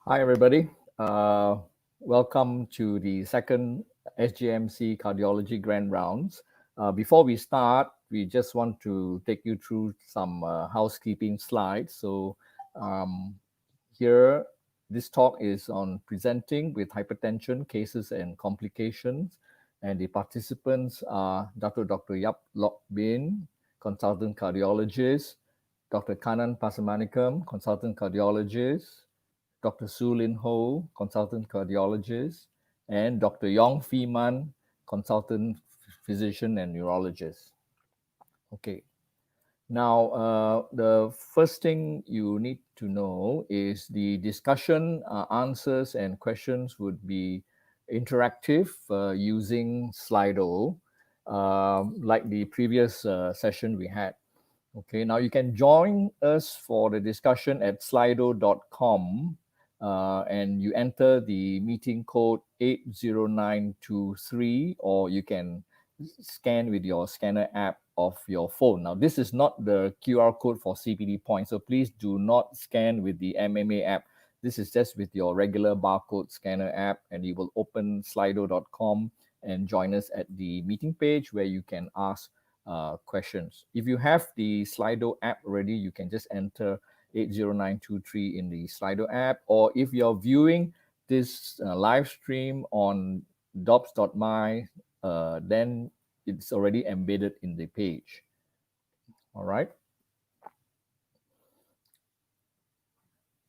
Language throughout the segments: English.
Hi, everybody. Welcome to the second SJMC Cardiology Grandrounds. Before we start, we just want to take you through some housekeeping slides. So here, this talk is on presenting with hypertension cases and complications. And the participants are Dr. Yap Lok Bin, consultant cardiologist, Dr. Kanan Pasamanikam, consultant cardiologist, Dr. Su Lin Ho, consultant cardiologist, and Dr. Yong Fee Man, consultant physician and neurologist. Okay. Now, the first thing you need to know is the discussion, answers, and questions would be interactive using Slido, like the previous session we had. Okay, now you can join us for the discussion at slido.com and you enter the meeting code 80923, or you can scan with your scanner app of your phone. Now, this is not the QR code for CPD Points, so please do not scan with the MMA app. This is just with your regular barcode scanner app, and you will open slido.com and join us at the meeting page where you can ask questions. If you have the Slido app already, you can just enter 80923 in the Slido app, or if you're viewing this live stream on dobbs.my, then it's already embedded in the page. All right.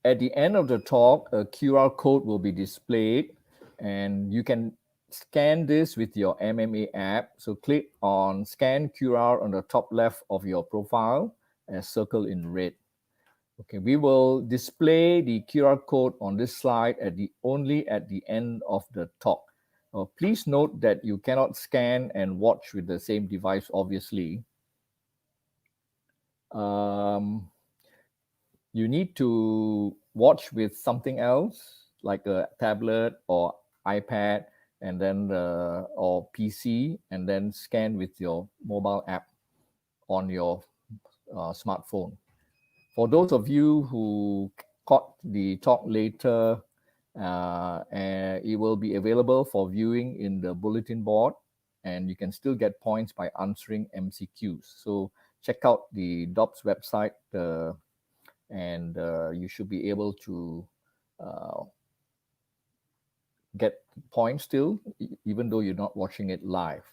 At the end of the talk, a QR code will be displayed, and you can scan this with your MMA app. So click on Scan QR on the top left of your profile and circle in red. Okay, we will display the QR code on this slide only at the end of the talk. Please note that you cannot scan and watch with the same device, obviously. You need to watch with something else, like a tablet or iPad, and then or PC, and then scan with your mobile app on your smartphone. For those of you who caught the talk later, and it will be available for viewing in the bulletin board, and you can still get points by answering MCQs. So check out the Dobbs website, and you should be able to get points still, even though you're not watching it live.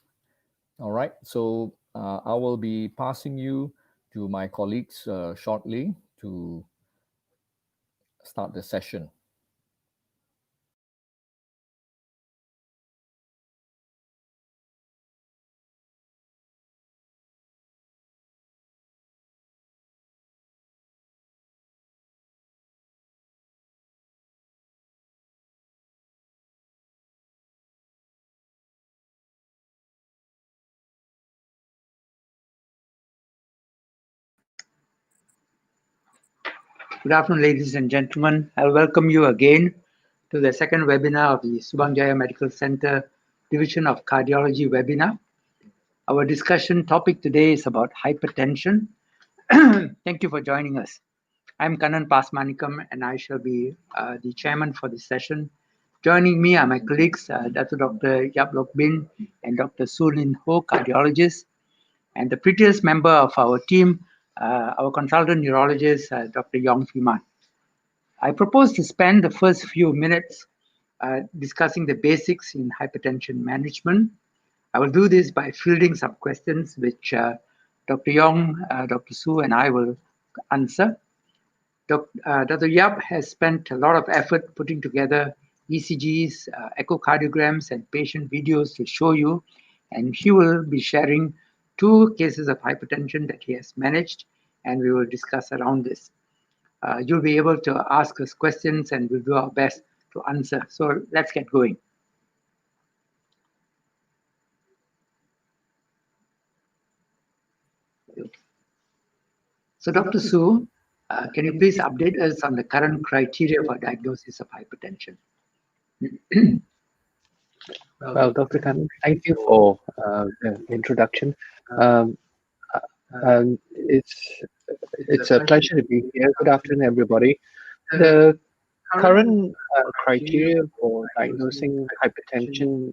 All right, so I will be passing you to my colleagues shortly to start the session. Good afternoon, ladies and gentlemen. I'll welcome you again to the second webinar of the Subang Jaya Medical Center Division of Cardiology webinar. Our discussion topic today is about hypertension. Thank you for joining us. I'm Kanan Pasmanikam, and I shall be the chairman for this session. Joining me are my colleagues, Dr. Yap Lok Bin and Dr. Su Lin Ho, cardiologists, and the prettiest member of our team, our consultant neurologist, Dr. Yong Fee Man. I propose to spend the first few minutes discussing the basics in hypertension management. I will do this by fielding some questions which Dr. Yong, Dr. Su, and I will answer. Dr. Yap has spent a lot of effort putting together ECGs, echocardiograms, and patient videos to show you, and he will be sharing 2 cases of hypertension that he has managed, and we will discuss around this. You'll be able to ask us questions, and we'll do our best to answer. So let's get going. So Dr. Su, can you please update us on the current criteria for diagnosis of hypertension? Well, Dr. Khan, thank you for the introduction. It's a pleasure to be here. Good afternoon, everybody. The current criteria for diagnosing hypertension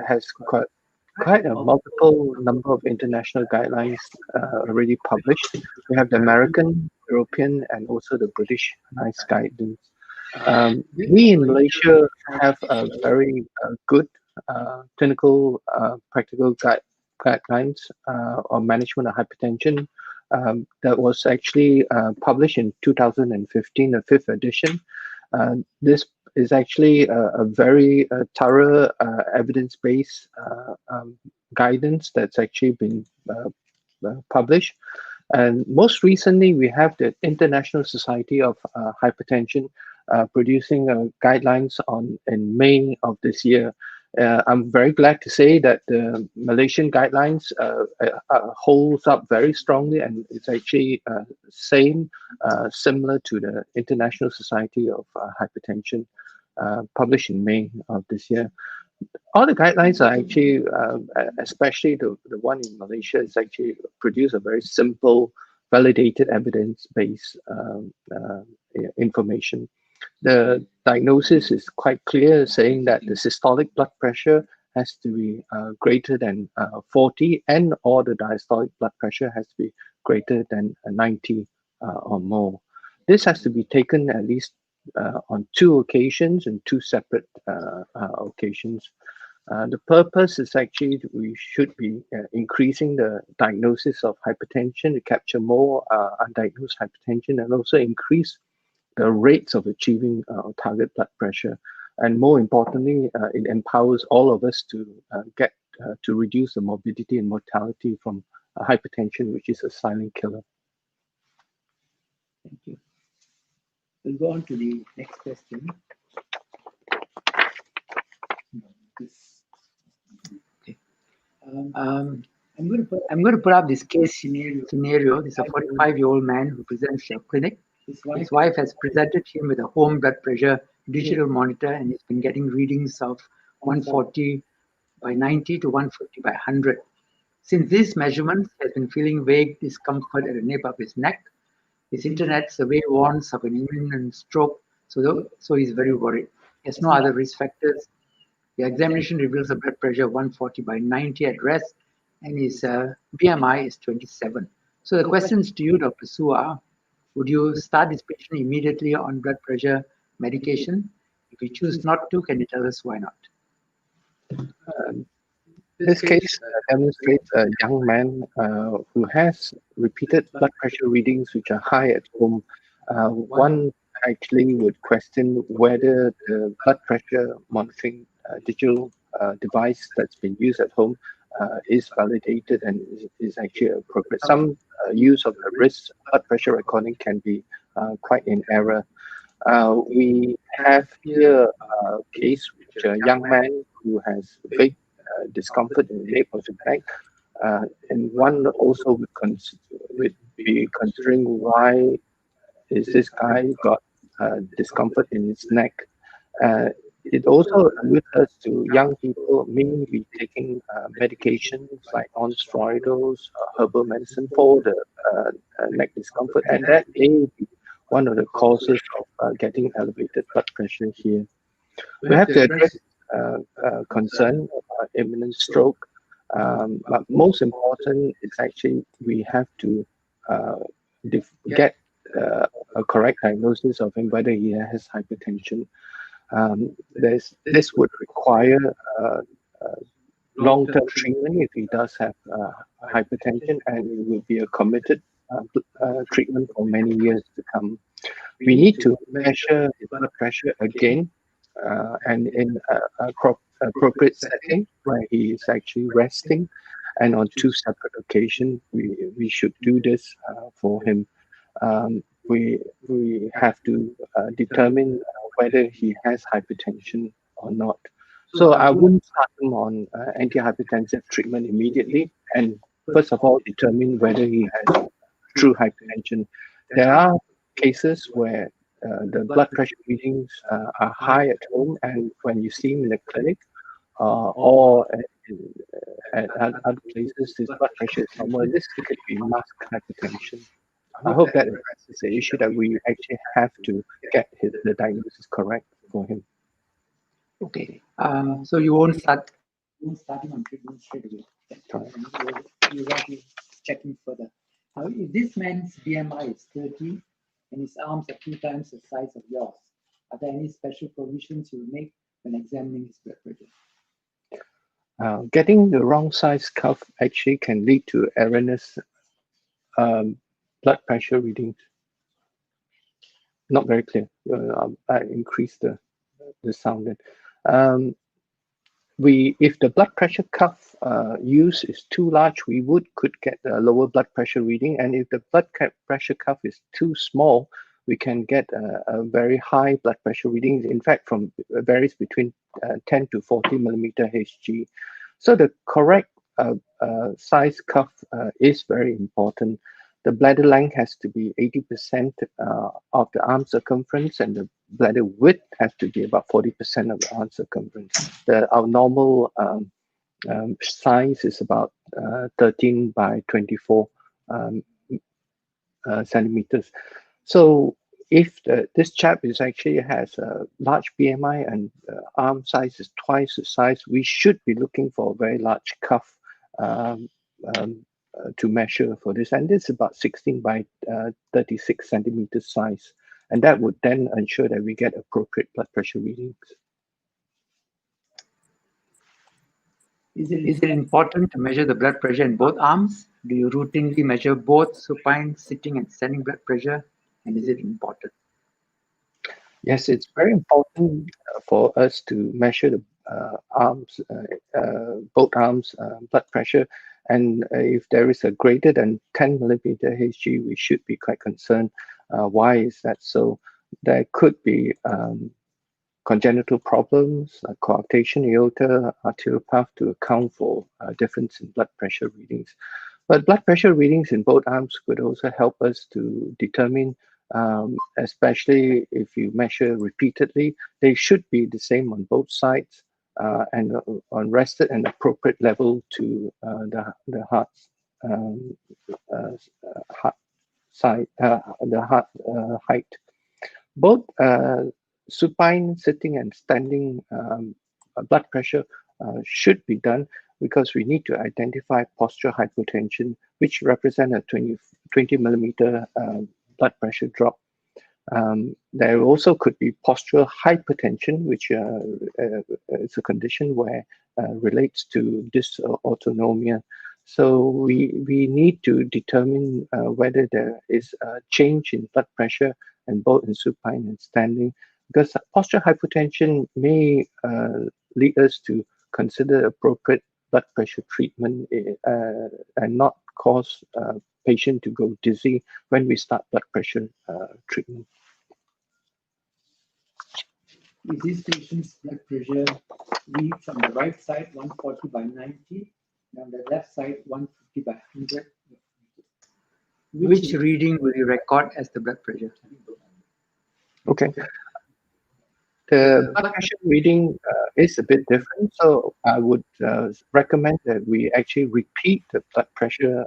has quite a multiple number of international guidelines already published. We have the American, European, and also the British NICE guidance. We in Malaysia have a very good clinical practical guidelines on management of hypertension that was actually published in 2015, the 5th edition. This is actually a very thorough evidence-based guidance that's actually been published. And most recently, we have the International Society of Hypertension producing guidelines in May of this year. I'm very glad to say that the Malaysian guidelines holds up very strongly, and it's actually similar to the International Society of Hypertension published in May of this year. All the guidelines are actually, especially the one in Malaysia, is actually produce a very simple, validated evidence-based information. The diagnosis is quite clear, saying that the systolic blood pressure has to be greater than 40, and or the diastolic blood pressure has to be greater than 90 or more. This has to be taken at least on 2 occasions and 2 separate occasions. The purpose is actually we should be increasing the diagnosis of hypertension to capture more undiagnosed hypertension, and also increase the rates of achieving target blood pressure. And more importantly, it empowers all of us to get to reduce the morbidity and mortality from hypertension, which is a silent killer. Thank you. We'll go on to the next question. Okay. I'm going to put up this case scenario. This is a 45-year-old man who presents to a clinic. His wife has presented him with a home blood pressure digital monitor, and he's been getting readings of 140 by 90 to 150 by 100. Since these measurements, he has been feeling vague discomfort at the nape of his neck. His internet survey warns of an imminent stroke, so he's very worried. He has no other risk factors. The examination reveals a blood pressure of 140 by 90 at rest, and his BMI is 27. So the questions to you, Dr. Su, are: would you start this patient immediately on blood pressure medication? If you choose not to, can you tell us why not? This case demonstrates a young man who has repeated blood pressure readings which are high at home. One actually would question whether the blood pressure monitoring digital device that's been used at home is validated and is actually appropriate. Some use of the wrist blood pressure recording can be quite in error. We have here a case which a young man who has vague discomfort in the nape of the neck, and one also would be considering why is this guy got discomfort in his neck. It also alludes us to young people may be taking medications like non-steroidals, herbal medicine for the neck discomfort, and that may be one of the causes of getting elevated blood pressure here. We have to address concern of imminent stroke, but most important is actually we have to get a correct diagnosis of him whether he has hypertension. This would require long-term treatment if he does have hypertension, and it will be a committed treatment for many years to come. We need to measure his blood pressure again, and in a appropriate setting where he is actually resting, and on 2 separate occasions we should do this for him. We have to determine whether he has hypertension or not. So I wouldn't start him on antihypertensive treatment immediately, and first of all determine whether he has true hypertension. There are cases where the blood pressure readings are high at home, and when you see him in the clinic or at other places, his blood pressure is normal. This could be masked hypertension. I hope that addresses the issue that we actually have to get the diagnosis correct for him. Okay. So you won't start him on treatment straight away. Correct. You want to checking further. Now, if this man's BMI is 30 and his arms are 2 times the size of yours, are there any special provisions you will make when examining his blood pressure? Getting the wrong size cuff actually can lead to erroneous blood pressure readings. Not very clear. I increased the sound. If the blood pressure cuff use is too large, we could get a lower blood pressure reading, and if the blood pressure cuff is too small, we can get a very high blood pressure reading. In fact, varies between 10 to 40 millimeter Hg. So the correct size cuff is very important. The bladder length has to be 80% of the arm circumference, and the bladder width has to be about 40% of the arm circumference. Our normal size is about 13 by 24 centimeters. So if this chap actually has a large BMI and arm size is twice the size, we should be looking for a very large cuff to measure for this, and this is about 16 by 36 centimeters size, and that would then ensure that we get appropriate blood pressure readings. Is it important to measure the blood pressure in both arms? Do you routinely measure both supine, sitting, and standing blood pressure? And is it important? Yes, it's very important for us to measure the arms, both arms blood pressure. And if there is a greater than 10 millimeter Hg, we should be quite concerned. Why is that so? There could be congenital problems, coarctation aorta, arterial path to account for difference in blood pressure readings. But blood pressure readings in both arms could also help us to determine, especially if you measure repeatedly, they should be the same on both sides and on rested and appropriate level to the heart side, the heart height. Both supine, sitting, and standing blood pressure should be done because we need to identify postural hypotension, which represent a 20 millimeter blood pressure drop. There also could be postural hypertension, which is a condition where relates to dysautonomia. So we need to determine whether there is a change in blood pressure and both in supine and standing, because postural hypertension may lead us to consider appropriate blood pressure treatment and not cause patient to go dizzy when we start blood pressure treatment. Is this patient's blood pressure reads on the right side 140 by 90 and on the left side 150 by 100? Which reading will you record as the blood pressure? Okay. The blood pressure reading is a bit different, so I would recommend that we actually repeat the blood pressure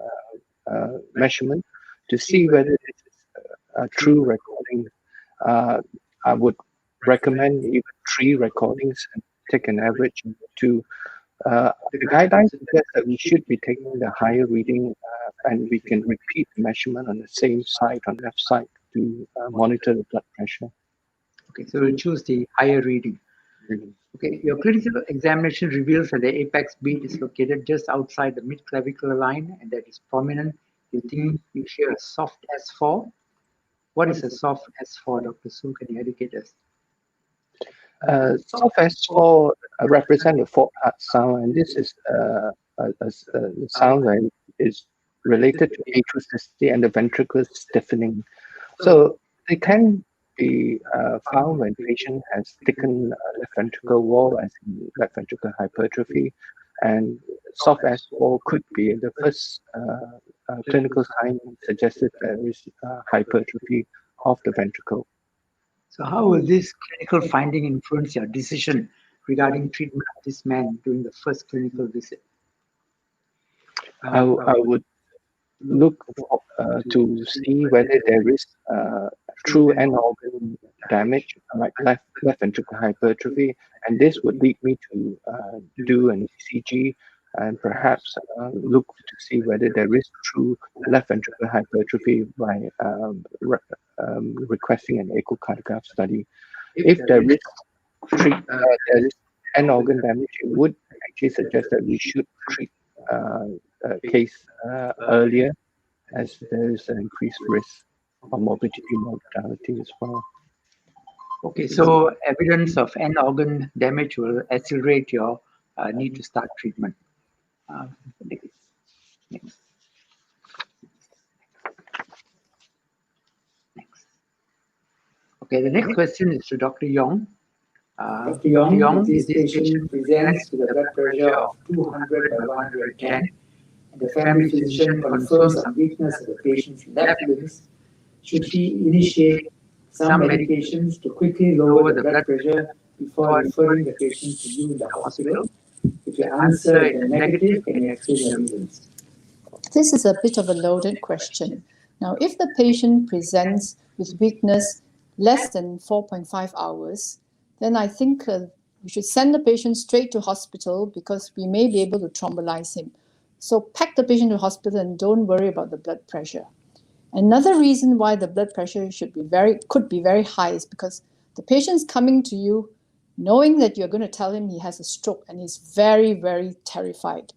measurement to see whether it is a true recording. I would recommend even 3 recordings and take an average of 2. The guidelines suggest that we should be taking the higher reading and we can repeat the measurement on the same side, on the left side, to monitor the blood pressure. Okay, so we'll choose the higher reading. Okay, your clinical examination reveals that the apex beat is located just outside the mid-clavicular line and that is prominent. You think you hear a soft S4? What is a soft S4, Dr. Su? Can you educate us? Soft S4 represent a 4-part sound, and this is a sound that is related to atrial cystoscopy and the ventricular stiffening. So they can be found when patient has thickened left ventricle wall, as in left ventricular hypertrophy, and soft S4 could be the first clinical sign suggested there is hypertrophy of the ventricle. So how will this clinical finding influence your decision regarding treatment of this man during the first clinical visit? I would look to see whether there is true end organ damage, like left ventricular hypertrophy, and this would lead me to do an ECG and perhaps look to see whether there is true left ventricular hypertrophy by requesting an echocardiograph study. If there is there is end organ damage, it would actually suggest that we should treat a case earlier, as there is an increased risk of morbidity mortality as well. Okay, so evidence of end organ damage will accelerate your need to start treatment. Next. Okay, the next question is to Dr. Yong. Dr. Yong, this patient presents with a blood pressure of 200 by 110. The family physician confirms some weakness of the patient's left limbs. Should he initiate some medications to quickly lower the blood pressure before referring the patient to you in the hospital? If your answer is negative, can you explain your reasons? This is a bit of a loaded question. Now, if the patient presents with weakness less than 4.5 hours, then I think we should send the patient straight to hospital, because we may be able to thrombolyze him. So pack the patient to hospital and don't worry about the blood pressure. Another reason why the blood pressure could be very high is because the patient's coming to you knowing that you're going to tell him he has a stroke, and he's very, very terrified.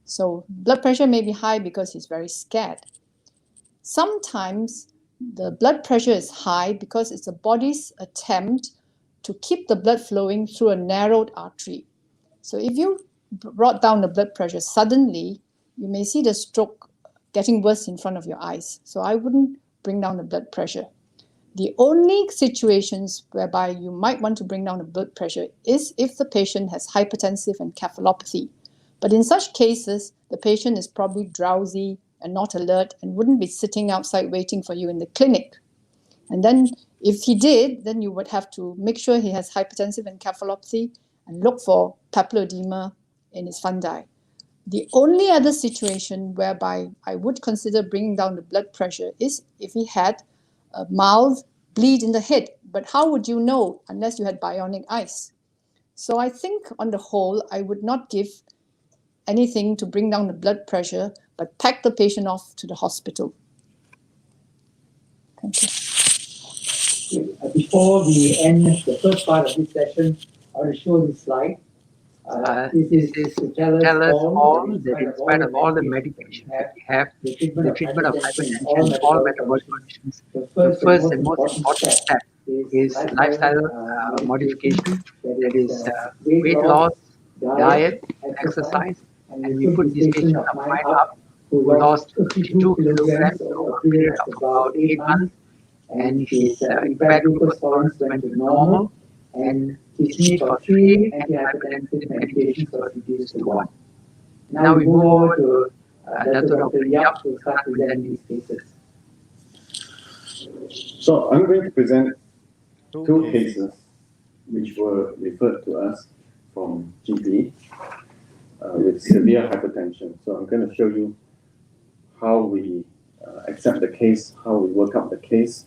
So blood pressure may be high because he's very scared. Sometimes the blood pressure is high because it's the body's attempt to keep the blood flowing through a narrowed artery. So if you brought down the blood pressure suddenly, you may see the stroke getting worse in front of your eyes. So I wouldn't bring down the blood pressure. The only situations whereby you might want to bring down the blood pressure is if the patient has hypertensive encephalopathy. But in such cases, the patient is probably drowsy and not alert and wouldn't be sitting outside waiting for you in the clinic. And then if he did, then you would have to make sure he has hypertensive encephalopathy and look for papilledema in his fundi. The only other situation whereby I would consider bringing down the blood pressure is if he had a mild bleed in the head. But how would you know unless you had bionic eyes? So I think on the whole, I would not give anything to bring down the blood pressure, but pack the patient off to the hospital. Thank you. Before we end the first part of this session, I will show this slide. This is to tell us all that in spite of all the medication that we have, the treatment of hypertension, all metabolic conditions, the first and most important step is lifestyle modification, that is weight loss, diet, exercise, and we put this patient of mine up who lost 52 kilograms over a period of about 8 months, and his impaired glucose tolerance went to normal, and his need for 3 antihypertensive medications was reduced to 1. Now we move over to Dr. Yap to start presenting these cases. So I'm going to present 2 cases which were referred to us from GP with severe hypertension. So I'm going to show you how we accept the case, how we work up the case,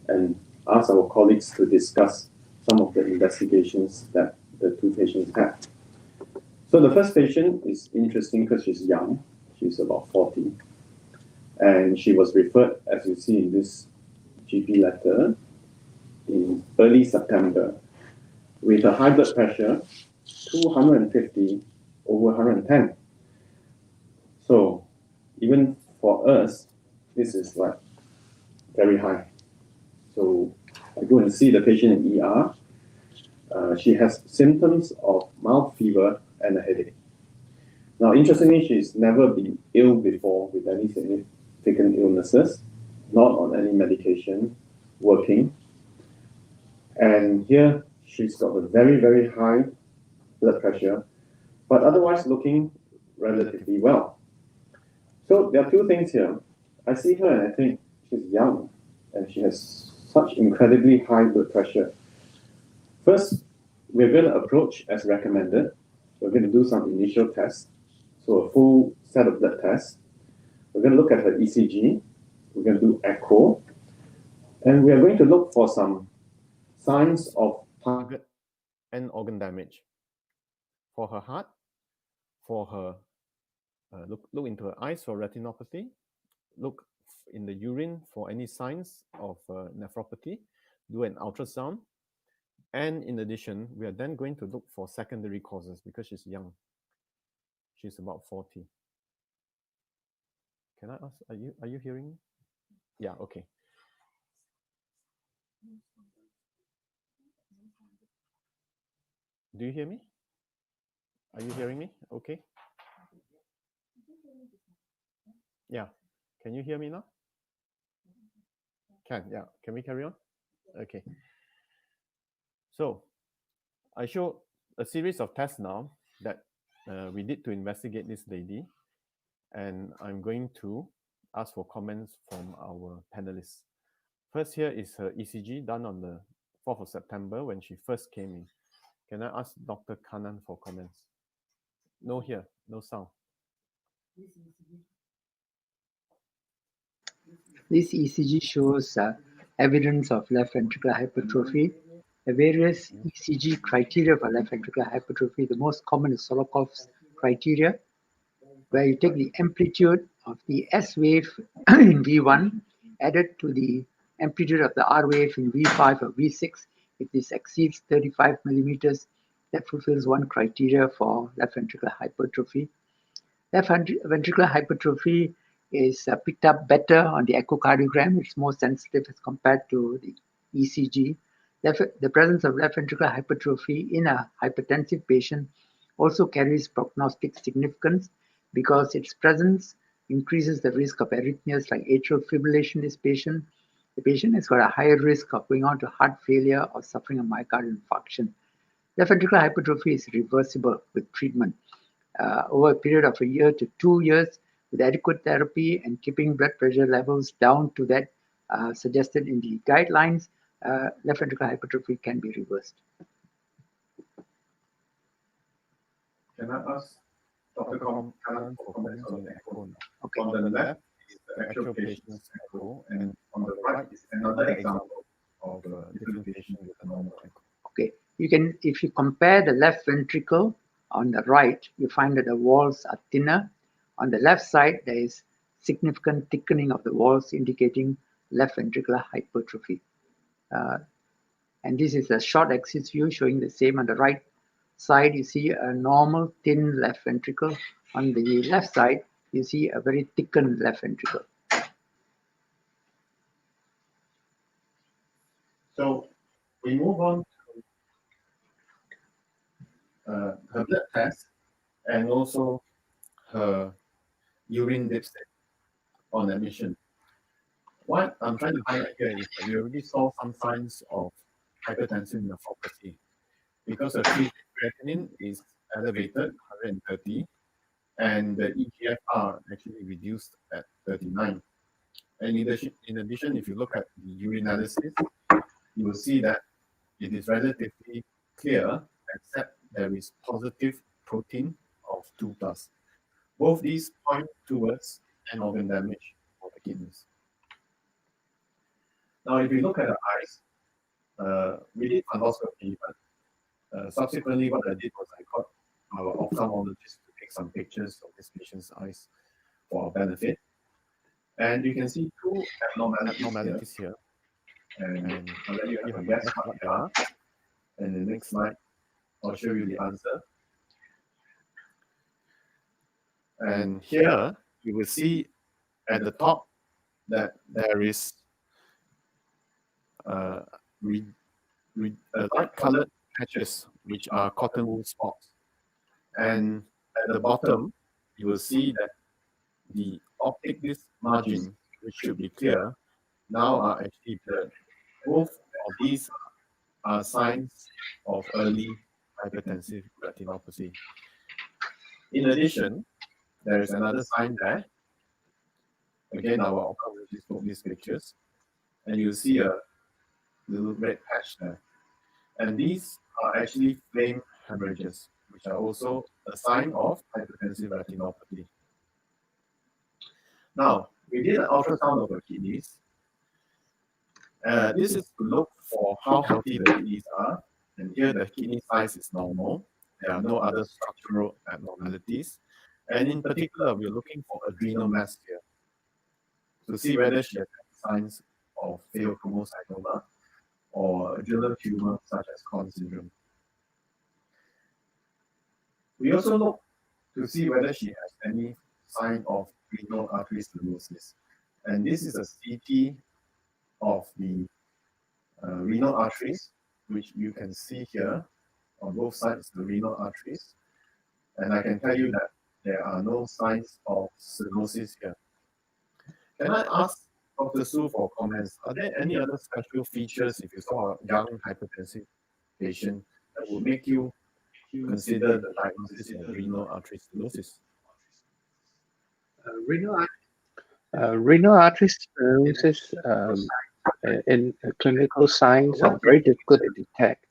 and ask our colleagues to discuss some of the investigations that the 2 patients had. So the first patient is interesting because she's young. She's about 40. And she was referred, as you see in this GP letter, in early September with a high blood pressure, 250 over 110. So even for us, this is like very high. So I go and see the patient in ER. She has symptoms of mild fever and a headache. Now, interestingly, she's never been ill before with any significant illnesses, not on any medication, working. And here she's got a very, very high blood pressure, but otherwise looking relatively well. So there are 2 things here. I see her and I think she's young and she has such incredibly high blood pressure. First, we're going to approach as recommended. We're going to do some initial tests, so a full set of blood tests. We're going to look at her ECG. We're going to do echo. And we are going to look for some signs of target and organ damage. For her heart, for her, look into her eyes for retinopathy. Look in the urine for any signs of nephropathy. Do an ultrasound. And in addition, we are then going to look for secondary causes because she's young. She's about 40. Can I ask, are you hearing me? Yeah, okay. Do you hear me? Are you hearing me? Okay. Yeah. Can you hear me now? Can, yeah. Can we carry on? Okay. So I show a series of tests now that we did to investigate this lady. And I'm going to ask for comments from our panelists. First here is her ECG done on the 4th of September when she first came in. Can I ask Dr. Kanan for comments? No here, no sound. This ECG shows evidence of left ventricular hypertrophy. The various ECG criteria for left ventricular hypertrophy, the most common is Solokov's criteria, where you take the amplitude of the S wave in V1 added to the amplitude of the R wave in V5 or V6. If this exceeds 35 millimeters, that fulfills one criteria for left ventricular hypertrophy. Left ventricular hypertrophy is picked up better on the echocardiogram. It's more sensitive as compared to the ECG. The presence of left ventricular hypertrophy in a hypertensive patient also carries prognostic significance because its presence increases the risk of arrhythmias like atrial fibrillation in this patient. The patient has got a higher risk of going on to heart failure or suffering a myocardial infarction. Left ventricular hypertrophy is reversible with treatment. Over a period of a year to 2 years, with adequate therapy and keeping blood pressure levels down to that suggested in the guidelines, left ventricular hypertrophy can be reversed. Can I ask Dr. Kanan for comments on the echo? Okay. On the left is the actual patient's echo, and on the right is another example of a different patient with a normal echo. Okay, if you compare the left ventricle on the right, you find that the walls are thinner. On the left side, there is significant thickening of the walls, indicating left ventricular hypertrophy. And this is a short axis view showing the same. On the right side, you see a normal thin left ventricle. On the left side, you see a very thickened left ventricle. So we move on to her blood test and also her urine dipstick on admission. What I'm trying to highlight here is that we already saw some signs of hypertensive nephropathy because her creatinine is elevated, 130, and the EGFR actually reduced at 39. And in addition, if you look at the urinalysis, you will see that it is relatively clear, except there is positive protein of 2+. Both these point towards an organ damage of the kidneys. Now, if you look at the eyes, we did fundoscopy, but subsequently what I did was I got our ophthalmologist to take some pictures of this patient's eyes for our benefit. And you can see two abnormalities here. And I'll let you have a guess what they are. And the next slide, I'll show you the answer. And here you will see at the top that there is light colored patches, which are cotton wool spots. And at the bottom, you will see that the optic disc margin, which should be clear, now are actually blurred. Both of these are signs of early hypertensive retinopathy. In addition, there is another sign there. Again, our ophthalmologist took these pictures, and you'll see a little red patch there. And these are actually flame hemorrhages, which are also a sign of hypertensive retinopathy. Now, we did an ultrasound of the kidneys. This is to look for how healthy the kidneys are. And here the kidney size is normal. There are no other structural abnormalities. And in particular, we're looking for adrenal mass here to see whether she has signs of pheochromocytoma or adrenal tumor such as Conn syndrome. We also look to see whether she has any sign of renal artery stenosis. And this is a CT of the renal arteries, which you can see here on both sides, the renal arteries. And I can tell you that there are no signs of stenosis here. Can I ask Dr. Su for comments? Are there any other special features if you saw a young hypertensive patient that would make you consider the diagnosis of renal artery stenosis? Renal artery stenosis in clinical signs are very difficult to detect.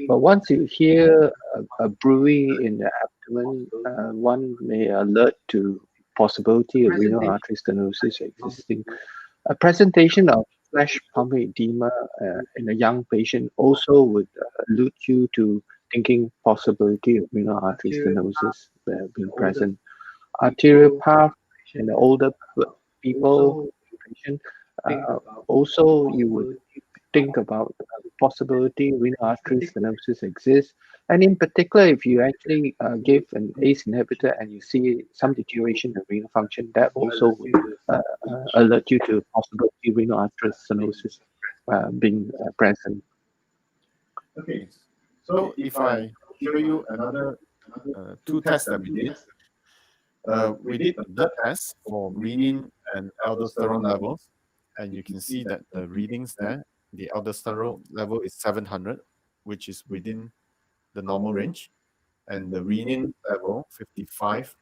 But once you hear a bruit in the abdomen, one may alert to possibility of renal artery stenosis existing. A presentation of flash pulmonary edema in a young patient also would allude you to thinking possibility of renal artery stenosis being present. Arterial path in the older people patient, also you would think about the possibility renal artery stenosis exists. And in particular, if you actually give an ACE inhibitor and you see some deterioration in renal function, that also would alert you to possibility renal artery stenosis being present. Okay, so if I show you another two tests that we did a blood test for renin and aldosterone levels, and you can see that the readings there, the aldosterone level is 700, which is within the normal range, and the renin level 55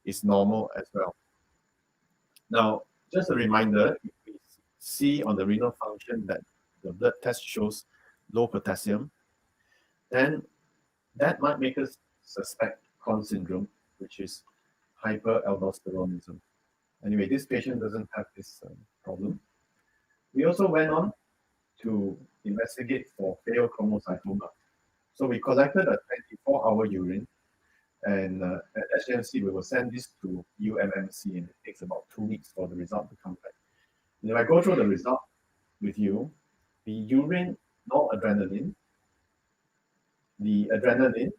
is normal as well. Now, just a reminder, if we see on the renal function that the blood test shows low potassium, then that might make us suspect Conn syndrome, which is hyperaldosteronism. Anyway, this patient doesn't have this problem. We also went on to investigate for pheochromocytoma. So we collected a 24-hour urine, and at SJMC, we will send this to UMMC, and it takes about 2 weeks for the result to come back. And if I go through the result with you, the urine noradrenaline, the adrenaline,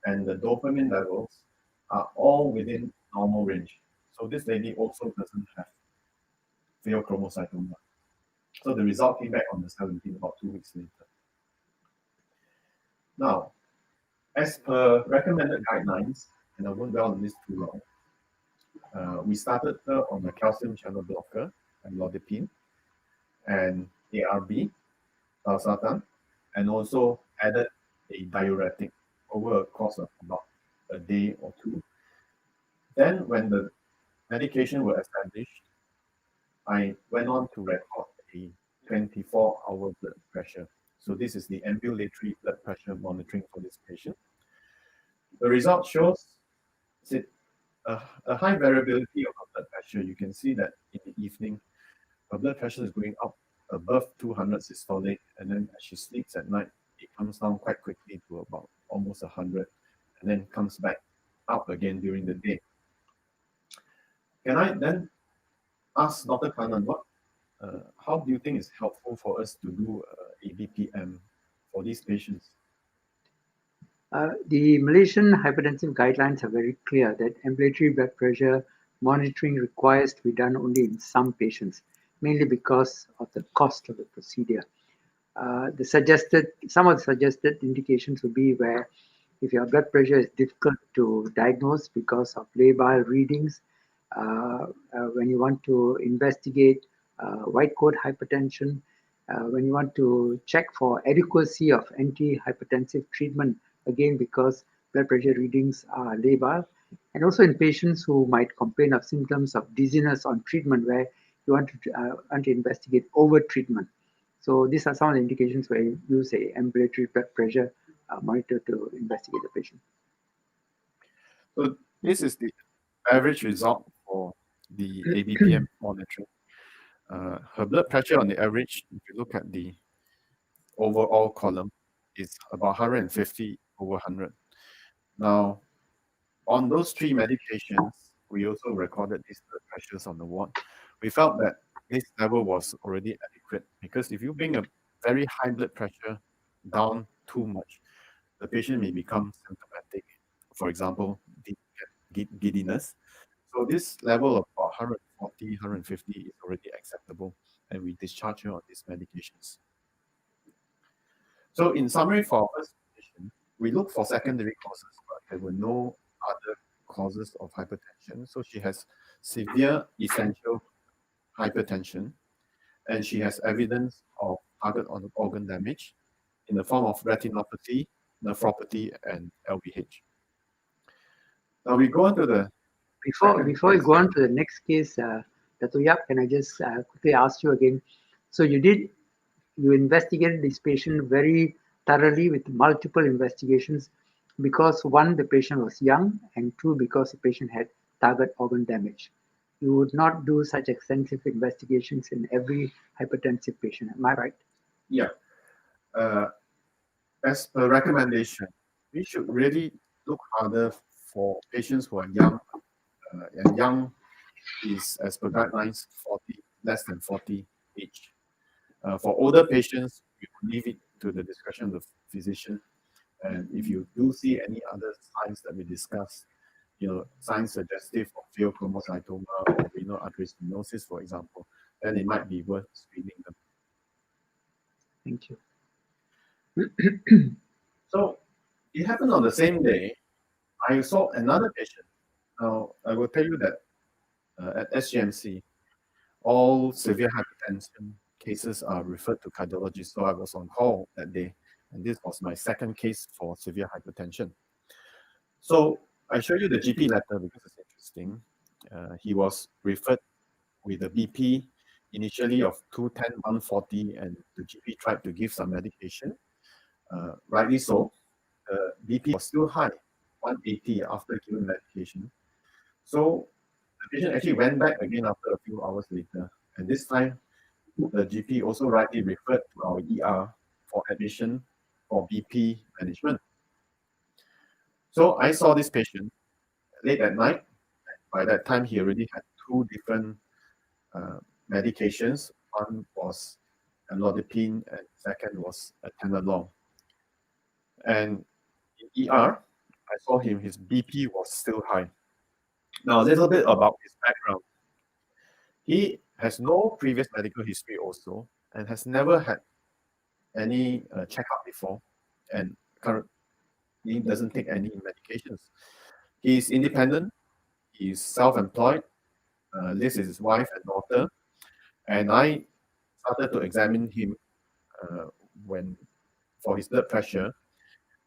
and the dopamine levels are all within normal range. So this lady also doesn't have pheochromocytoma. So the result came back on the 17th, about 2 weeks later. Now, as per recommended guidelines, and I won't dwell on this too long, we started her on the calcium channel blocker, amlodipine, and ARB, valsartan, and also added a diuretic over a course of about a day or two. Then when the medication were established, I went on to record a 24-hour blood pressure. So this is the ambulatory blood pressure monitoring for this patient. The result shows a high variability of her blood pressure. You can see that in the evening, her blood pressure is going up above 200 systolic, and then as she sleeps at night, it comes down quite quickly to about almost 100, and then comes back up again during the day. Can I then ask Dr. Kannan, how do you think is helpful for us to do ABPM for these patients? The Malaysian hypertensive guidelines are very clear that ambulatory blood pressure monitoring requires to be done only in some patients, mainly because of the cost of the procedure. Some of the suggested indications would be where if your blood pressure is difficult to diagnose because of labile readings, when you want to investigate white coat hypertension, when you want to check for adequacy of antihypertensive treatment, again because blood pressure readings are labile, and also in patients who might complain of symptoms of dizziness on treatment where you want to investigate over treatment. So these are some of the indications where you use a ambulatory blood pressure monitor to investigate the patient. So this is the average result for the ABPM monitoring. Her blood pressure on the average, if you look at the overall column, is about 150 over 100. Now, on those 3 medications, we also recorded these blood pressures on the ward. We felt that this level was already adequate, because if you bring a very high blood pressure down too much, the patient may become symptomatic. For example, giddiness. So this level of about 140, 150 is already acceptable, and we discharge her on these medications. So in summary, for our first patient, we look for secondary causes, but there were no other causes of hypertension. So she has severe essential hypertension, and she has evidence of target organ damage in the form of retinopathy, nephropathy, and LVH. Now we go on to the Before we go on to the next case, Dr. Yap, can I just quickly ask you again? So you investigated this patient very thoroughly with multiple investigations, because 1, the patient was young, and 2, because the patient had target organ damage. You would not do such extensive investigations in every hypertensive patient. Am I right? Yeah. As per recommendation, we should really look harder for patients who are young, and young is, as per guidelines, 40, less than 40 age. For older patients, we will leave it to the discretion of the physician. And if you do see any other signs that we discussed, signs suggestive of pheochromocytoma or renal artery stenosis, for example, then it might be worth screening them. Thank you. So it happened on the same day. I saw another patient. Now, I will tell you that at SJMC, all severe hypertension cases are referred to cardiology. So I was on call that day, and this was my second case for severe hypertension. So I show you the GP letter because it's interesting. He was referred with a BP initially of 210, 140, and the GP tried to give some medication. Rightly so, the BP was still high, 180 after giving medication. So the patient actually went back again after a few hours later, and this time the GP also rightly referred to our ER for admission for BP management. So I saw this patient late at night. By that time, he already had 2 different medications. One was amlodipine, and second was atenolol. And in ER, I saw him, his BP was still high. Now, a little bit about his background. He has no previous medical history also, and has never had any checkup before, and currently doesn't take any medications. He is independent, he is self-employed, lives with his wife and daughter, and I started to examine him for his blood pressure,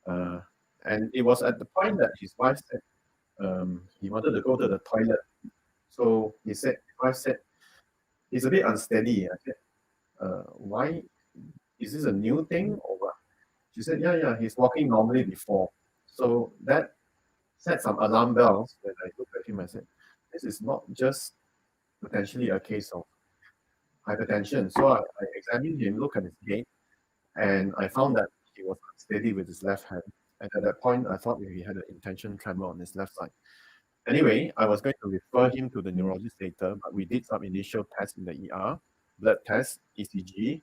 and it was at the point that his wife said he wanted to go to the toilet. So his wife said, he's a bit unsteady. I said, why? Is this a new thing or what? She said, yeah, he's walking normally before. So that set some alarm bells when I looked at him. I said, this is not just potentially a case of hypertension. So I examined him, looked at his gait, and I found that he was unsteady with his left hand. And at that point, I thought he had an intention tremor on his left side. Anyway, I was going to refer him to the neurologist later, but we did some initial tests in the ER, blood test, ECG,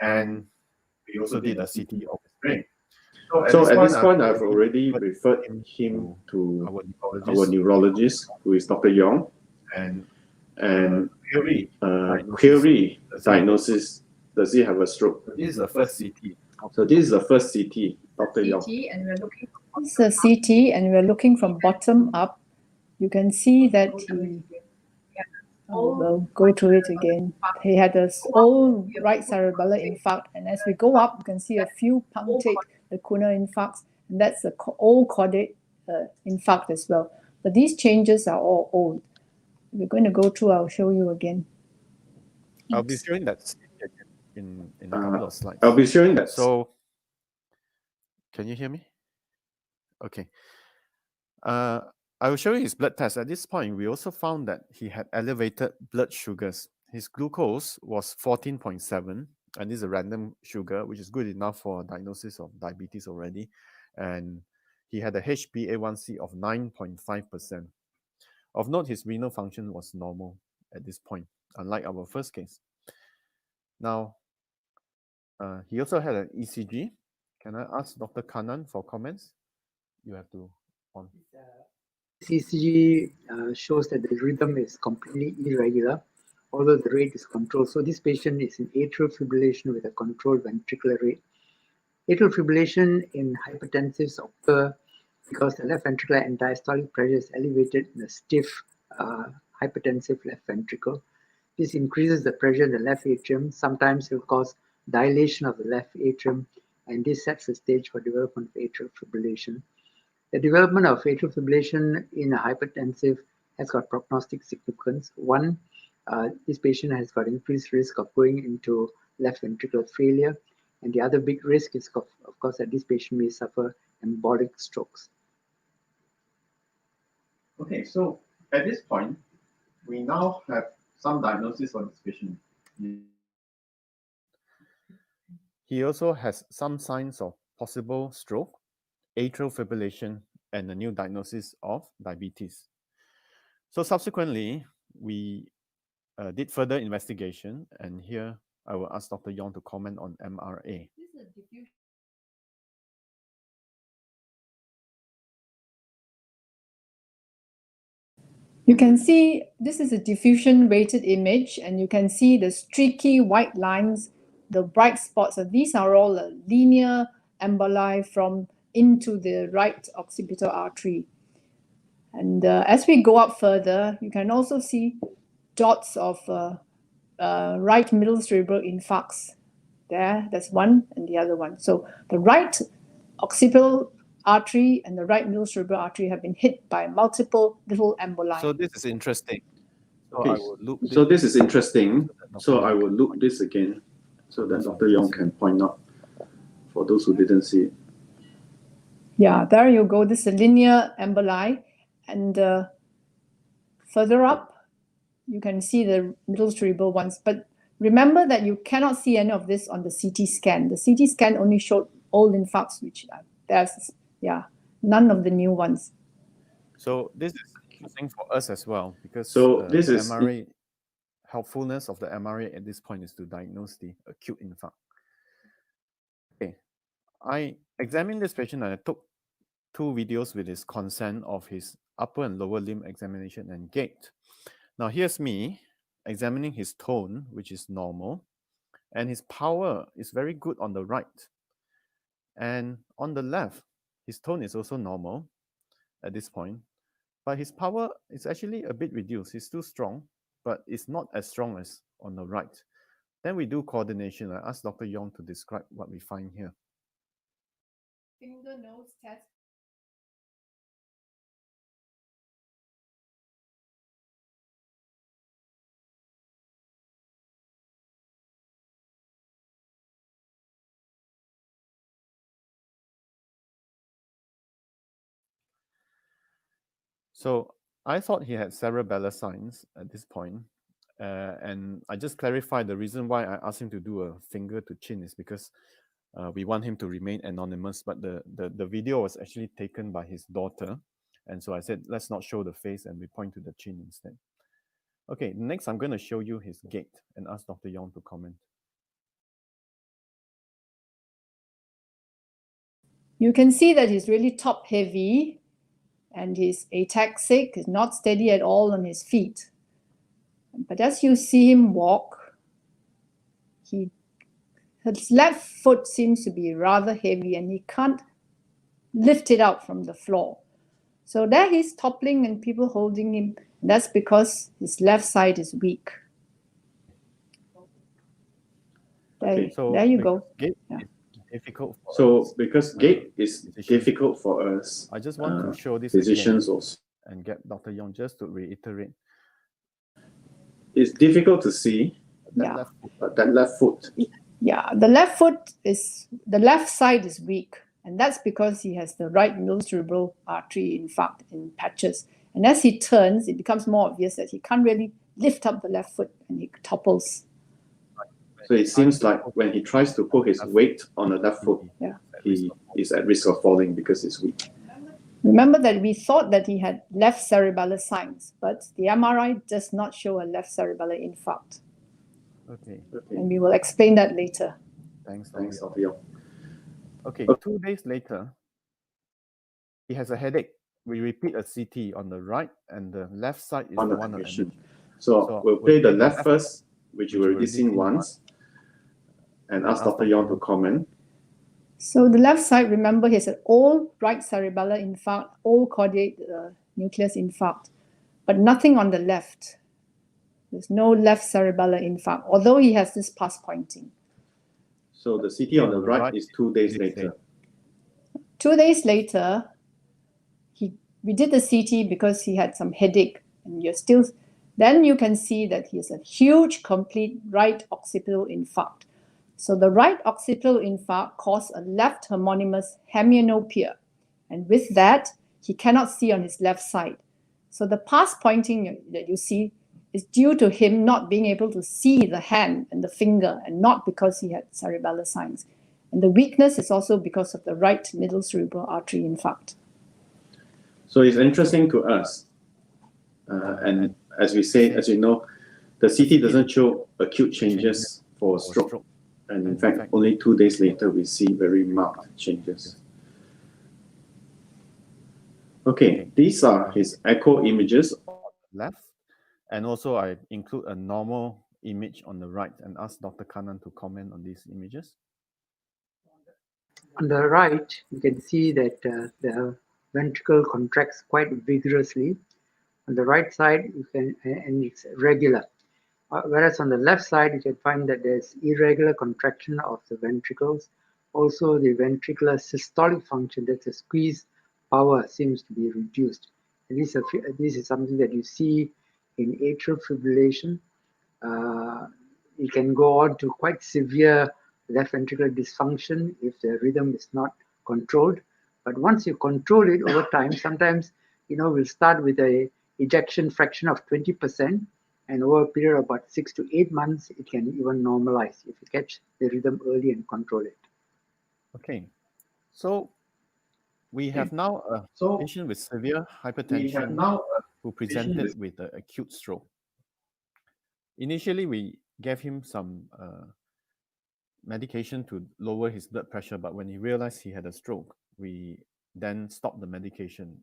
and we also did a CT of his brain. So at this point, I've already referred him to our neurologist, who is Dr. Yong, and query diagnosis, does he have a stroke? This is the first CT. So this is the first CT, Dr. Yong. And we're looking. This is a CT, and we're looking from bottom up. You can see that we'll go through it again. He had a old right cerebellar infarct, and as we go up, you can see a few punctate lacunar infarcts, and that's the old caudate infarct as well. But these changes are all old. We're going to go through. I'll show you again. I'll be showing that in a couple of slides. I'll be showing that. So, can you hear me? Okay. I will show you his blood test. At this point, we also found that he had elevated blood sugars. His glucose was 14.7, and this is a random sugar, which is good enough for diagnosis of diabetes already. And he had a HbA1c of 9.5%. Of note, his renal function was normal at this point, unlike our first case. Now, he also had an ECG. Can I ask Dr. Kannan for comments? You have to on. ECG shows that the rhythm is completely irregular, although the rate is controlled. So this patient is in atrial fibrillation with a controlled ventricular rate. Atrial fibrillation in hypertensives occur because the left ventricular and diastolic pressure is elevated in a stiff hypertensive left ventricle. This increases the pressure in the left atrium. Sometimes it will cause dilation of the left atrium, and this sets the stage for development of atrial fibrillation. The development of atrial fibrillation in a hypertensive has got prognostic significance. One, this patient has got increased risk of going into left ventricular failure. And the other big risk is, of course, that this patient may suffer embolic strokes. Okay, so at this point, we now have some diagnosis of this patient. He also has some signs of possible stroke, atrial fibrillation, and a new diagnosis of diabetes. So subsequently, we did further investigation, and here I will ask Dr. Yong to comment on MRA. You can see this is a diffusion rated image, and you can see the streaky white lines, the bright spots. These are all a linear emboli from into the right occipital artery. And as we go up further, you can also see dots of right middle cerebral infarcts. That's one and the other one. So the right occipital artery and the right middle cerebral artery have been hit by multiple little emboli. So this is interesting. So Okay. I will loop So this is interesting. Dr. So I Yong will can loop point. this again so that Dr. Yong can point out for those who didn't see it. Yeah, there you go. This is a linear emboli. And further up, you can see the middle cerebral ones. But remember that you cannot see any of this on the CT scan. The CT scan only showed old infarcts, which there's, none of the new ones. So this is interesting for us as well, because So this the is MRA, helpfulness of the MRA at this point is to diagnose the acute infarct. Okay, I examined this patient and I took 2 videos with his consent of his upper and lower limb examination and gait. Now here's me examining his tone, which is normal, and his power is very good on the right. And on the left, his tone is also normal at this point, but his power is actually a bit reduced. He's still strong, but it's not as strong as on the right. Then we do coordination. I asked Dr. Yong to describe what we find here. Finger nose test. So I thought he had cerebellar signs at this point, and I just clarified the reason why I asked him to do a finger to chin is because we want him to remain anonymous, but the video was actually taken by his daughter, and so I said, let's not show the face and we point to the chin instead. Okay, next I'm going to show you his gait and ask Dr. Yong to comment. You can see that he's really top heavy and he's ataxic, he's not steady at all on his feet. But as you see him walk, his left foot seems to be rather heavy and he can't lift it out from the floor. So there he's toppling and people holding him. That's because his left side is weak. There, So there you go. Gait Yeah. is difficult for so us. because gait is physicians. difficult for us. I just want to show this Physicians again also. and get Dr. Yong just to reiterate. It's difficult to see Yeah. that left foot. Yeah, the left foot is, the left side is weak And that's because he has the right middle cerebral artery infarct in patches. And as he turns, it becomes more obvious that he can't really lift up the left foot and he topples. So it seems like when he tries to put his weight on the left foot, he is at risk of falling because it's weak. Remember that we thought that he had left cerebellar signs, but the MRI does not show a left cerebellar infarct. Okay. And we will explain that later. Thanks, Dr. Yong. Okay, 2 days later, he has a headache. We repeat a CT on the right, and the left side is On the the one on patient. admission. So we'll play the left first, which you already seen once, and ask Dr. Yong to comment. So the left side, remember, he has an old right cerebellar infarct, old caudate nucleus infarct, but nothing on the left. There's no left cerebellar infarct, although he has this pulse pointing. So the CT on the right is 2 days later. 2 days later, we did the CT because he had some headache, and then you can see that he has a huge, complete right occipital infarct. So the right occipital infarct caused a left homonymous hemianopia, and with that, he cannot see on his left side. So the pulse pointing that you see is due to him not being able to see the hand and the finger, and not because he had cerebellar signs. And the weakness is also because of the right middle cerebral artery infarct. So it's interesting to us, and as you know, the CT doesn't show acute changes for stroke, and in fact, only 2 days later we see very marked changes. Okay, these are his echo images on the left, and also I include a normal image on the right and ask Dr. Kannan to comment on these images. On the right, you can see that the ventricle contracts quite vigorously. On the right side, and it's regular. Whereas on the left side, you can find that there's irregular contraction of the ventricles. Also, the ventricular systolic function, that's a squeeze power, seems to be reduced. And this is something that you see in atrial fibrillation. It can go on to quite severe left ventricular dysfunction if the rhythm is not controlled. But once you control it over time, sometimes, we'll start with a ejection fraction of 20%, and over a period of about 6 to 8 months, it can even normalize if you catch the rhythm early and control it. Okay, so we have now a patient with severe hypertension who presented with an acute stroke. Initially, we gave him some medication to lower his blood pressure, but when he realized he had a stroke, we then stopped the medication.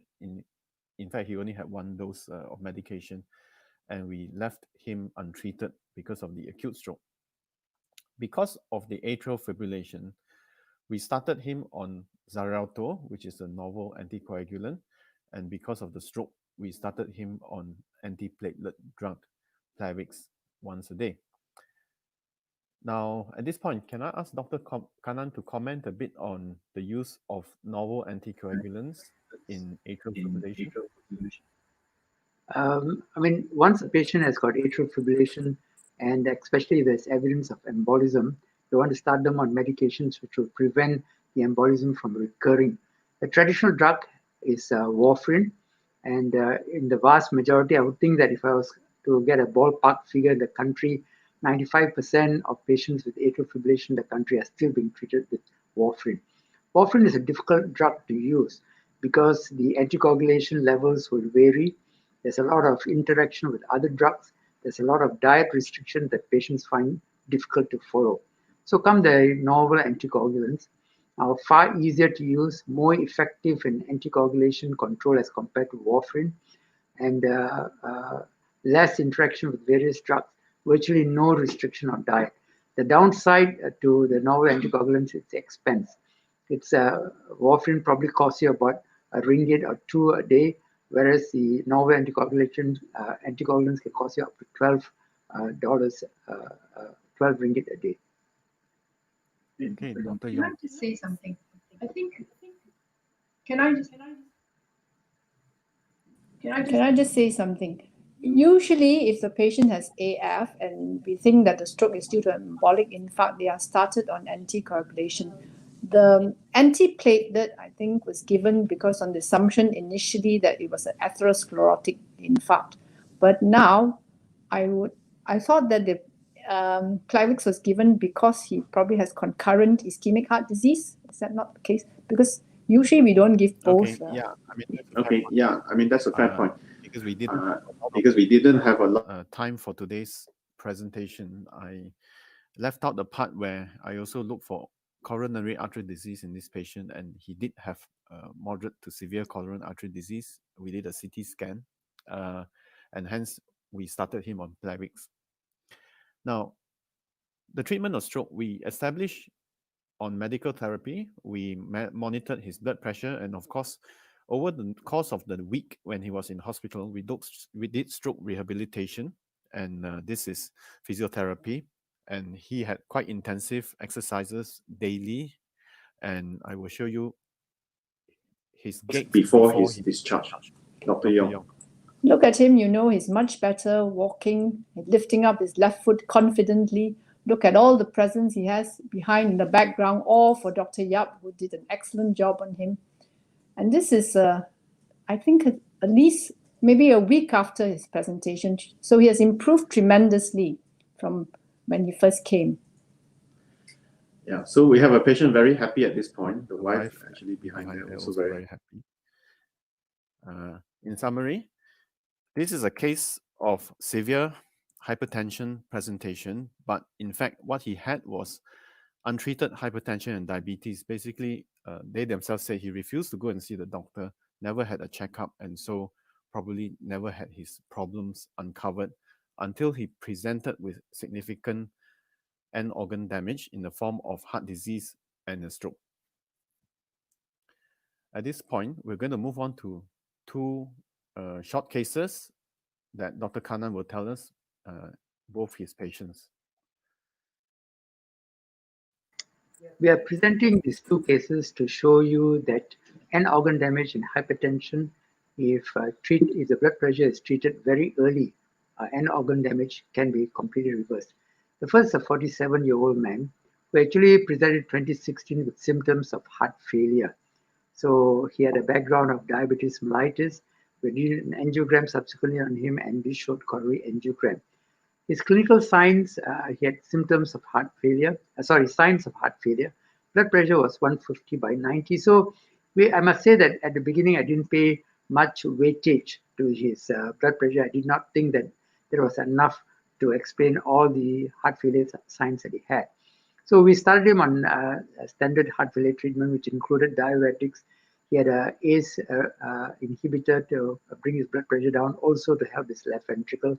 In fact, he only had 1 dose of medication, and we left him untreated because of the acute stroke. Because of the atrial fibrillation, we started him on Xarelto, which is a novel anticoagulant, and because of the stroke, we started him on antiplatelet drug, Plavix, once a day. Now, at this point, can I ask Dr. Kannan to comment a bit on the use of novel anticoagulants in atrial fibrillation? Once a patient has got atrial fibrillation, and especially if there's evidence of embolism, you want to start them on medications which will prevent the embolism from recurring. The traditional drug is warfarin, and in the vast majority, I would think that if I was to get a ballpark figure in the country, 95% of patients with atrial fibrillation in the country are still being treated with warfarin. Warfarin is a difficult drug to use because the anticoagulation levels will vary. There's a lot of interaction with other drugs. There's a lot of diet restriction that patients find difficult to follow. So come the novel anticoagulants, now far easier to use, more effective in anticoagulation control as compared to warfarin, and less interaction with various drugs, virtually no restriction on diet. The downside to the novel anticoagulants is the expense. Warfarin probably costs you about RM1 or 2 a day, whereas the novel anticoagulants can cost you up to $12 ringgit a day. Okay, Dr. Can Yong. I just say something? Can I just say something? Usually, if the patient has AF and we think that the stroke is due to embolic infarct, they are started on anticoagulation. The antiplatelet, I think, was given because on the assumption initially that it was an atherosclerotic infarct. But now I thought that the Plavix was given because he probably has concurrent ischemic heart disease. Is that not the case? Because usually we don't give both. That's a fair point. Because we didn't have a lot time for today's presentation, I left out the part where I also looked for coronary artery disease in this patient, and he did have moderate to severe coronary artery disease. We did a CT scan, and hence we started him on Plavix. Now, the treatment of stroke, we established on medical therapy. We monitored his blood pressure, and of course, over the course of the week when he was in hospital, we did stroke rehabilitation, and this is physiotherapy, and he had quite intensive exercises daily, and I will show you his gait before his discharge. Dr. Yong. Look at him, you know he's much better walking, lifting up his left foot confidently. Look at all the presence he has behind in the background, all for Dr. Yap, who did an excellent job on him. And this is, I think, at least maybe a week after his presentation. So he has improved tremendously from when he first came. Yeah, so we have a patient very happy at this point. The wife actually behind there also very happy. In summary, this is a case of severe hypertension presentation, but in fact, what he had was untreated hypertension and diabetes. Basically, they themselves say he refused to go and see the doctor, never had a checkup, and so probably never had his problems uncovered until he presented with significant end organ damage in the form of heart disease and a stroke. At this point, we're going to move on to two short cases that Dr. Kanan will tell us, both his patients. We are presenting these two cases to show you that end organ damage in hypertension, if the blood pressure is treated very early, end organ damage can be completely reversed. The first is a 47-year-old man who actually presented in 2016 with symptoms of heart failure. So he had a background of diabetes mellitus. We did an angiogram subsequently on him, and this showed coronary angiogram. His clinical signs, he had symptoms of heart failure, signs of heart failure. Blood pressure was 150/90. So I must say that at the beginning, I didn't pay much weightage to his blood pressure. I did not think that there was enough to explain all the heart failure signs that he had. So we started him on a standard heart failure treatment, which included diuretics. He had an ACE inhibitor to bring his blood pressure down, also to help his left ventricle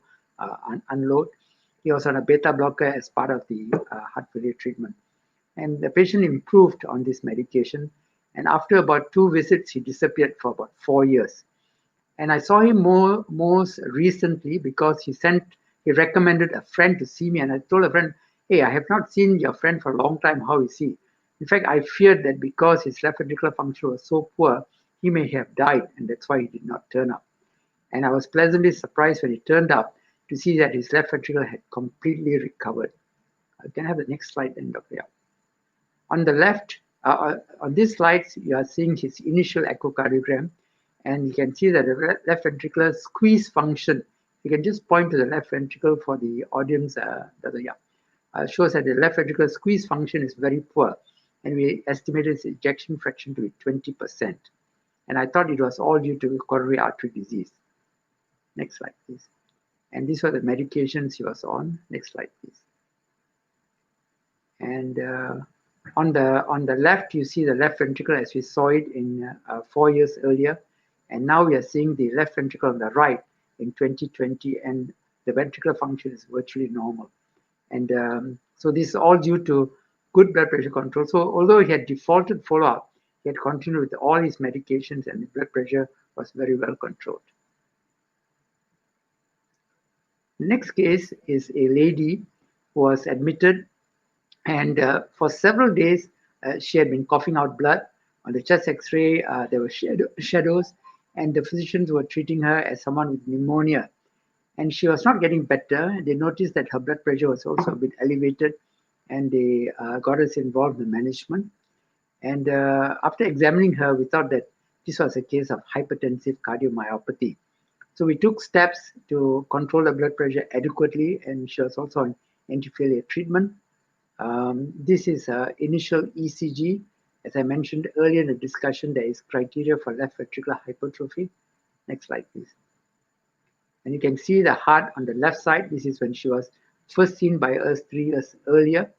unload. He was on a beta blocker as part of the heart failure treatment. And the patient improved on this medication. And after about 2 visits, he disappeared for about 4 years. And I saw him most recently because he recommended a friend to see me. And I told a friend, hey, I have not seen your friend for a long time. How is he? In fact, I feared that because his left ventricular function was so poor, he may have died. And that's why he did not turn up. And I was pleasantly surprised when he turned up to see that his left ventricle had completely recovered. I can have the next slide then, Dr. Yap. On the left, on this slide, you are seeing his initial echocardiogram, and you can see that the left ventricular squeeze function, you can just point to the left ventricle for the audience, Dr. Yap, shows that the left ventricular squeeze function is very poor, and we estimated its ejection fraction to be 20%. And I thought it was all due to coronary artery disease. Next slide, please. And these were the medications he was on. Next slide, please. And on the left, you see the left ventricle as we saw it in 4 years earlier. And now we are seeing the left ventricle on the right in 2020, and the ventricular function is virtually normal. And so this is all due to good blood pressure control. So although he had defaulted follow-up, he had continued with all his medications, and the blood pressure was very well controlled. The next case is a lady who was admitted, and for several days she had been coughing out blood. On the chest x-ray, there were shadows, and the physicians were treating her as someone with pneumonia. And she was not getting better. They noticed that her blood pressure was also a bit elevated, and they got us involved in management. And after examining her, we thought that this was a case of hypertensive cardiomyopathy. So we took steps to control the blood pressure adequately, and she was also on anti-failure treatment. This is initial ECG. As I mentioned earlier in the discussion, there is criteria for left ventricular hypertrophy. Next slide, please. And you can see the heart on the left side. This is when she was first seen by us 3 years earlier.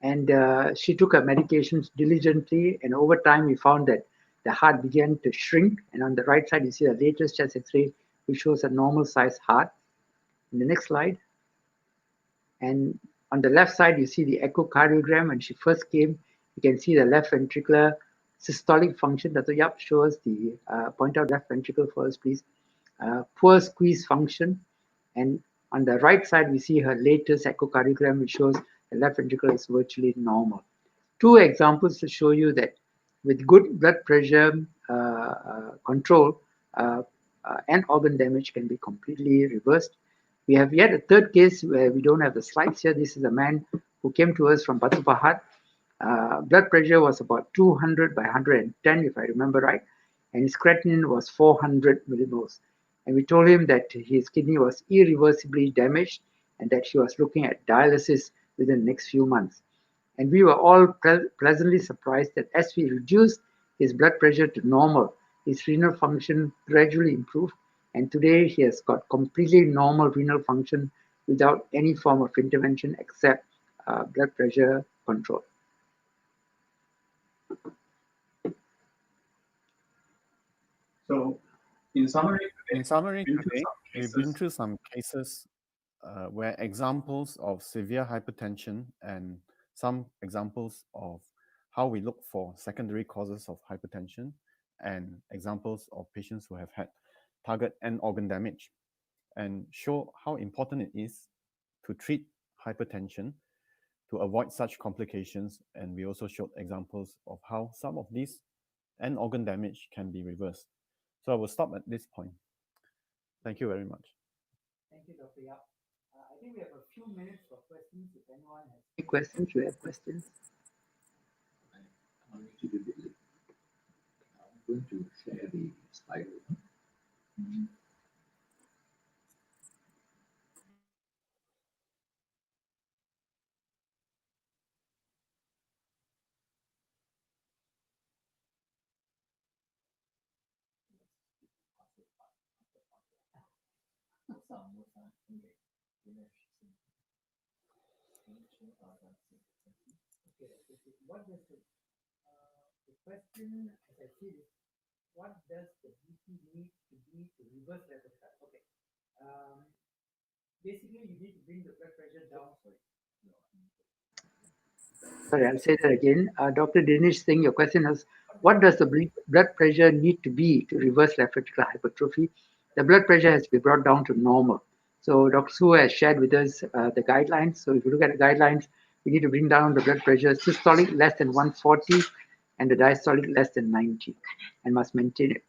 And she took her medications diligently. And over time, we found that the heart began to shrink. And on the right side, you see the latest chest X-ray, which shows a normal size heart. In the next slide. And on the left side, you see the echocardiogram. When she first came, you can see the left ventricular systolic function. Dr. Yap, show us the point out left ventricle for us, please. Poor squeeze function. And on the right side, we see her latest echocardiogram, which shows the left ventricle is virtually normal. 2 examples to show you that with good blood pressure control, and organ damage can be completely reversed. We have yet a 3rd case where we don't have the slides here. This is a man who came to us from Batu Pahat. Blood pressure was about 200 by 110, if I remember right, and his creatinine was 400 millimoles. And we told him that his kidney was irreversibly damaged and that he was looking at dialysis within the next few months. And we were all pleasantly surprised that as we reduced his blood pressure to normal, his renal function gradually improved. And today he has got completely normal renal function without any form of intervention except blood pressure control. So, in summary, today we've been through some cases where examples of severe hypertension and some examples of how we look for secondary causes of hypertension and examples of patients who have had target end organ damage, and show how important it is to treat hypertension to avoid such complications. And we also showed examples of how some of these end organ damage can be reversed. So I will stop at this point. Thank you very much. Thank you, Dr. Yap. I think we have a few minutes for questions. If anyone has any questions, you have questions. I'm going to share the slide. What does the question, as I see it, what does the BP need to be to reverse hypertension? Okay. Basically, you need to bring the blood pressure down. Sorry, I'll say that again. Dr. Dinesh Singh, your question is, what does the blood pressure need to be to reverse left ventricular hypertrophy? The blood pressure has to be brought down to normal. So Dr. Su has shared with us the guidelines. So if you look at the guidelines, we need to bring down the blood pressure systolic less than 140 and the diastolic less than 90 and must maintain it.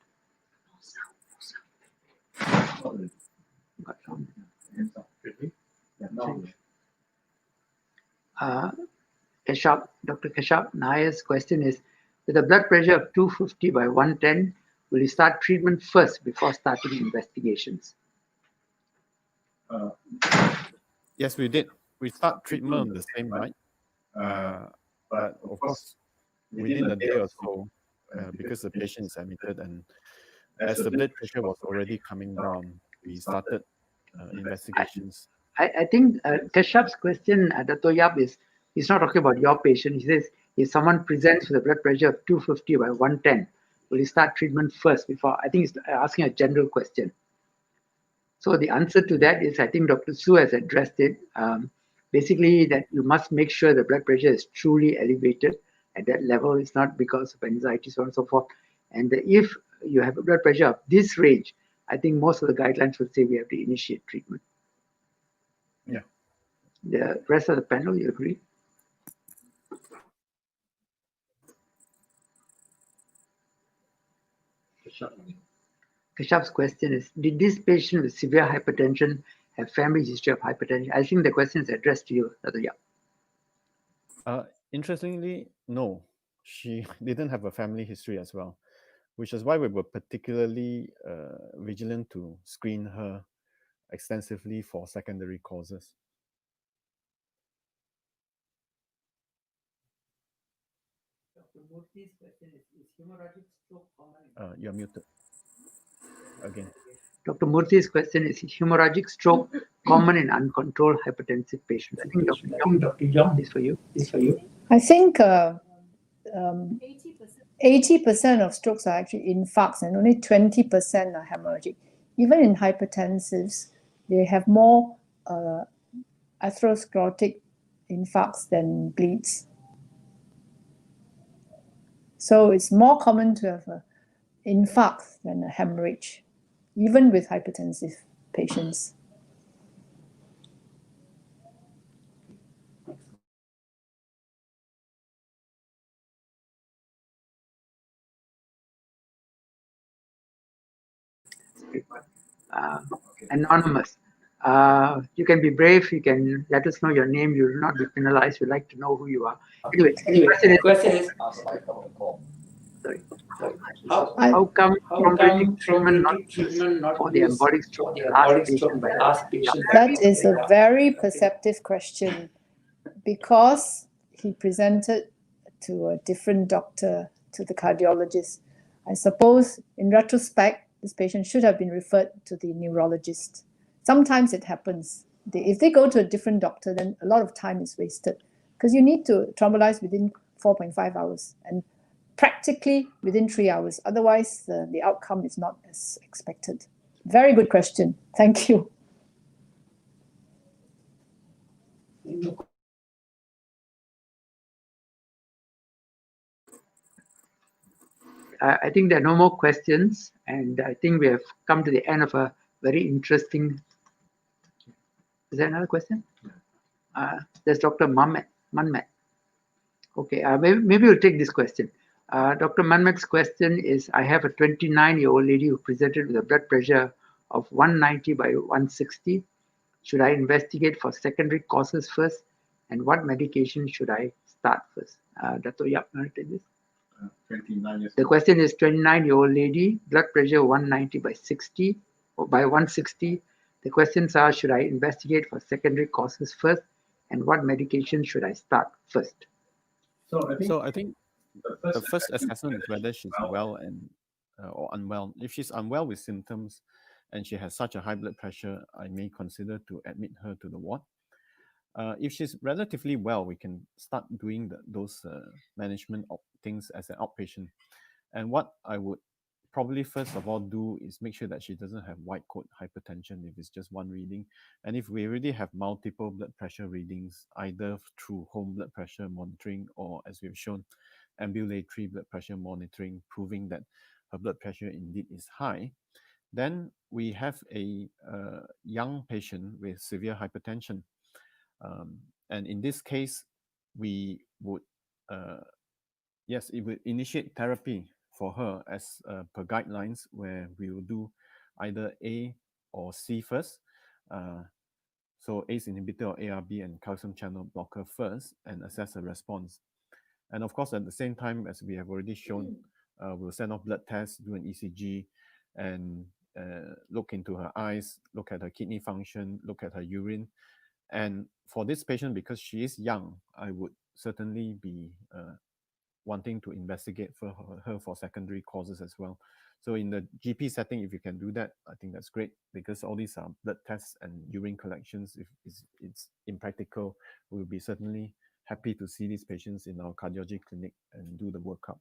Dr. Kashap Nayar's question is, with a blood pressure of 250 by 110, will you start treatment first before starting investigations? Yes, we did. We start treatment on the same night. But of course, within a day or so, because the patient is admitted and as the blood pressure was already coming down, we started investigations. I think Kashap's question, Dr. Yap, is he's not talking about your patient. He says, if someone presents with a blood pressure of 250 by 110, will you start treatment first before? I think he's asking a general question. So the answer to that is, I think Dr. Su has addressed it. Basically, that you must make sure the blood pressure is truly elevated at that level. It's not because of anxiety, so on and so forth. And if you have a blood pressure of this range, I think most of the guidelines would say we have to initiate treatment. Yeah. The rest of the panel, you agree? Kashap's question is, did this patient with severe hypertension have family history of hypertension? I think the question is addressed to you, Dr. Yap. Interestingly, no. she didn't have a family history as well, which is why we were particularly vigilant to screen her extensively for secondary causes. You're muted again. Dr. Murthy's question is hemorrhagic stroke common in uncontrolled hypertensive patients? I think Dr. Yong, this for you. I think 80% of strokes are actually infarcts and only 20% are hemorrhagic. Even in hypertensives, they have more atherosclerotic infarcts than bleeds. So it's more common to have an infarct than a hemorrhage, even with hypertensive patients. Anonymous. You can be brave. You can let us know your name. You will not be penalized. We'd like to know who you are. Anyway, the question is sorry. How come thrombolytic treatment not for the embolic stroke, the last patient? That is a very perceptive question because he presented to a different doctor, to the cardiologist. I suppose in retrospect, this patient should have been referred to the neurologist. Sometimes it happens. If they go to a different doctor, then a lot of time is wasted because you need to thrombolyze within 4.5 hours and practically within 3 hours. Otherwise, the outcome is not as expected. Very good question. Thank you. I think there are no more questions, and I think we have come to the end of a very interesting. Is there another question? There's Dr. Manmet. Okay, maybe we'll take this question. Dr. Manmet's question is, I have a 29-year-old lady who presented with a blood pressure of 190 by 160. Should I investigate for secondary causes first? And what medication should I start first? Dr. Yap, want to take this? 29 years. The question is 29-year-old lady, blood pressure 190 by 60 or by 160. The questions are, should I investigate for secondary causes first? And what medication should I start first? So I think the first assessment is whether she's well and or unwell. If she's unwell with symptoms and she has such a high blood pressure, I may consider to admit her to the ward. If she's relatively well, we can start doing those management of things as an outpatient. And what I would probably first of all do is make sure that she doesn't have white coat hypertension if it's just one reading. And if we already have multiple blood pressure readings, either through home blood pressure monitoring or, as we've shown, ambulatory blood pressure monitoring, proving that her blood pressure indeed is high, then we have a young patient with severe hypertension. And in this case, we would, yes, it would initiate therapy for her as per guidelines, where we will do either A or C first. So ACE inhibitor or ARB and calcium channel blocker first, and assess a response. And of course, at the same time, as we have already shown, we'll send off blood tests, do an ECG, and look into her eyes, look at her kidney function, look at her urine. And for this patient, because she is young, I would certainly be wanting to investigate for her for secondary causes as well. So in the GP setting, if you can do that, I think that's great, because all these are blood tests and urine collections. If it's impractical, we'll be certainly happy to see these patients in our cardiology clinic and do the workup.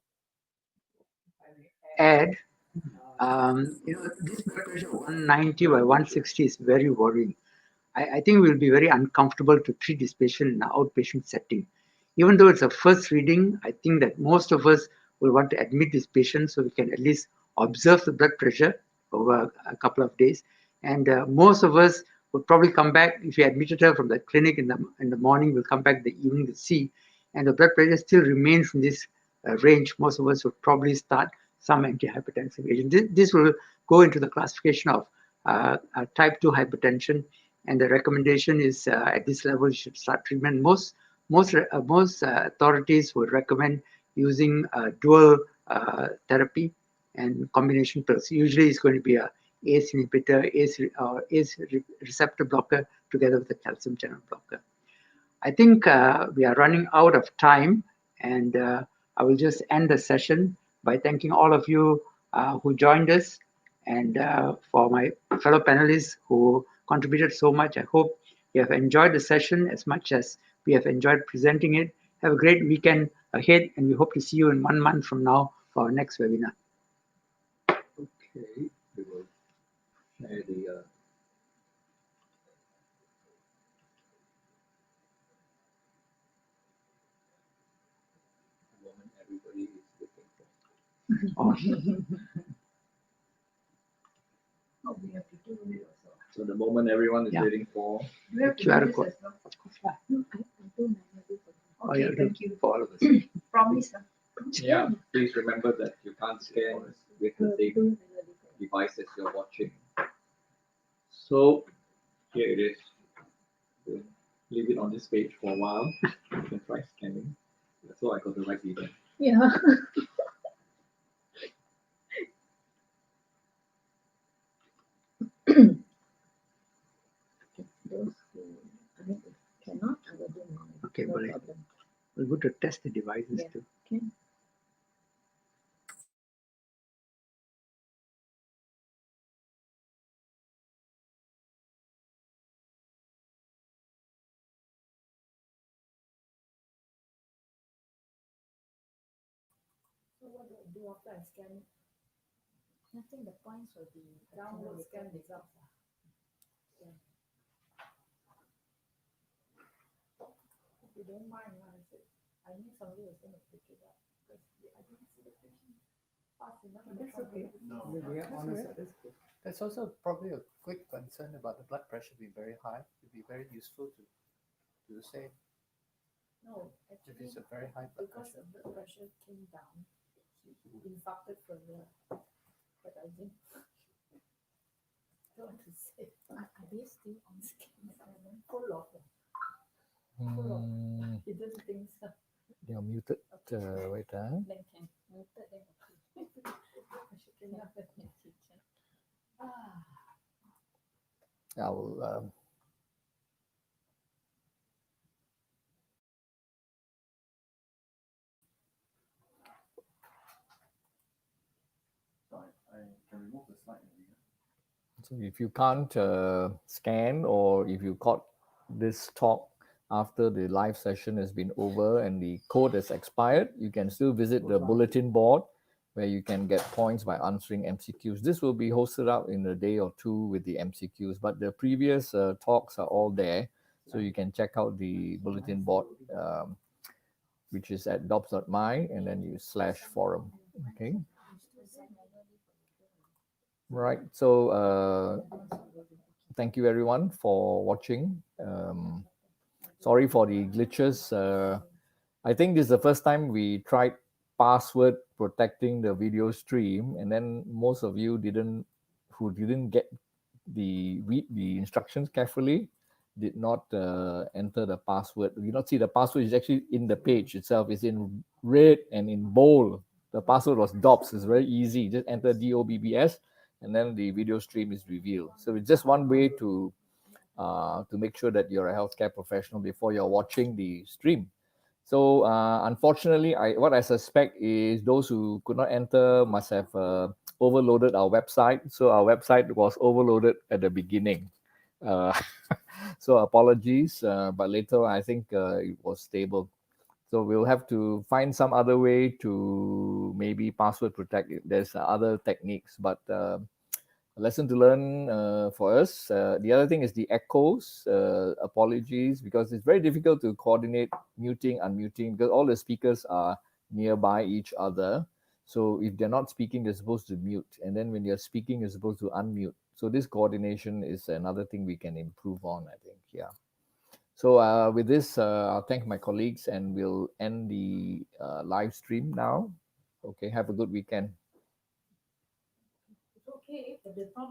Add, this blood pressure 190 by 160 is very worrying. I think we'll be very uncomfortable to treat this patient in an outpatient setting. Even though it's a first reading, I think that most of us will want to admit this patient so we can at least observe the blood pressure over a couple of days. And most of us would probably come back, if we admitted her from the clinic in the morning, we'll come back in the evening to see. And the blood pressure still remains in this range. Most of us would probably start some antihypertensive agent. This will go into the classification of type 2 hypertension. And the recommendation is at this level, you should start treatment. Most authorities would recommend using dual therapy and combination pills. Usually it's going to be a ACE inhibitor, ACE receptor blocker together with a calcium channel blocker. I think we are running out of time, and I will just end the session by thanking all of you who joined us, and for my fellow panelists who contributed so much. I hope you have enjoyed the session as much as we have enjoyed presenting it. Have a great weekend ahead, and we hope to see you in 1 month from now for our next webinar. Okay, we will share the moment everybody is looking for. Oh, we have to do it also. So the moment everyone is Yeah. waiting for. Do we have to QR do this code. as well? No, I don't manually. Oh, Okay, yeah, thank you. for all of us. Promise. Yeah, please remember that you can't scan with the same device as you're watching. So here it is. We'll leave it on this page for a while. You can try scanning. So I got the right detail. Yeah. Those who, I mean, if cannot, I will do manually. Okay, No boleh. problem. We'll go to test the devices Yeah. too. Can. So what do I do after I scan it? Nothing, the points will be download scan results. Yeah. If you don't mind, I said, I knew somebody was going to pick it up because I didn't see the patient fast enough. That's okay. No. There's also probably a quick concern about the blood pressure being very high. It'd be very useful to say No, if actually, it's a very high blood because pressure. the blood pressure came down, he infarcted further, but I didn't. Don't want to say. Are they still on scan? Full of them. Hmm, He didn't think so. you're muted. Wait, Then can muted them. I should clean up with my teacher. I will. So I can remove the slide. So if you can't scan, or if you caught this talk after the live session has been over and the code has expired, you can still visit the bulletin board where you can get points by answering MCQs. This will be hosted up in a day or two with the MCQs, but the previous talks are all there. So you can check out the bulletin board, which is at dobbs.my, and then you /forum. Okay. Right. So thank you everyone for watching. Sorry for the glitches. I think this is the first time we tried password protecting the video stream, and then most of you who didn't get read the instructions carefully, did not enter the password. You not see the password is actually in the page itself. It's in red and in bold. The password was Dobbs. It's very easy. Just enter DOBBS, and then the video stream is revealed. So it's just one way to make sure that you're a healthcare professional before you're watching the stream. So unfortunately, what I suspect is those who could not enter must have overloaded our website. So our website was overloaded at the beginning. So apologies, but later I think it was stable. So we'll have to find some other way to maybe password protect it. There's other techniques, but a lesson to learn for us. The other thing is the echoes. Apologies, because it's very difficult to coordinate muting, unmuting, because all the speakers are nearby each other. So if they're not speaking, they're supposed to mute. And then when you're speaking, you're supposed to unmute. So this coordination is another thing we can improve on, I think. Yeah. So with this, I'll thank my colleagues and we'll end the live stream now. Okay, have a good weekend. It's okay, but the problem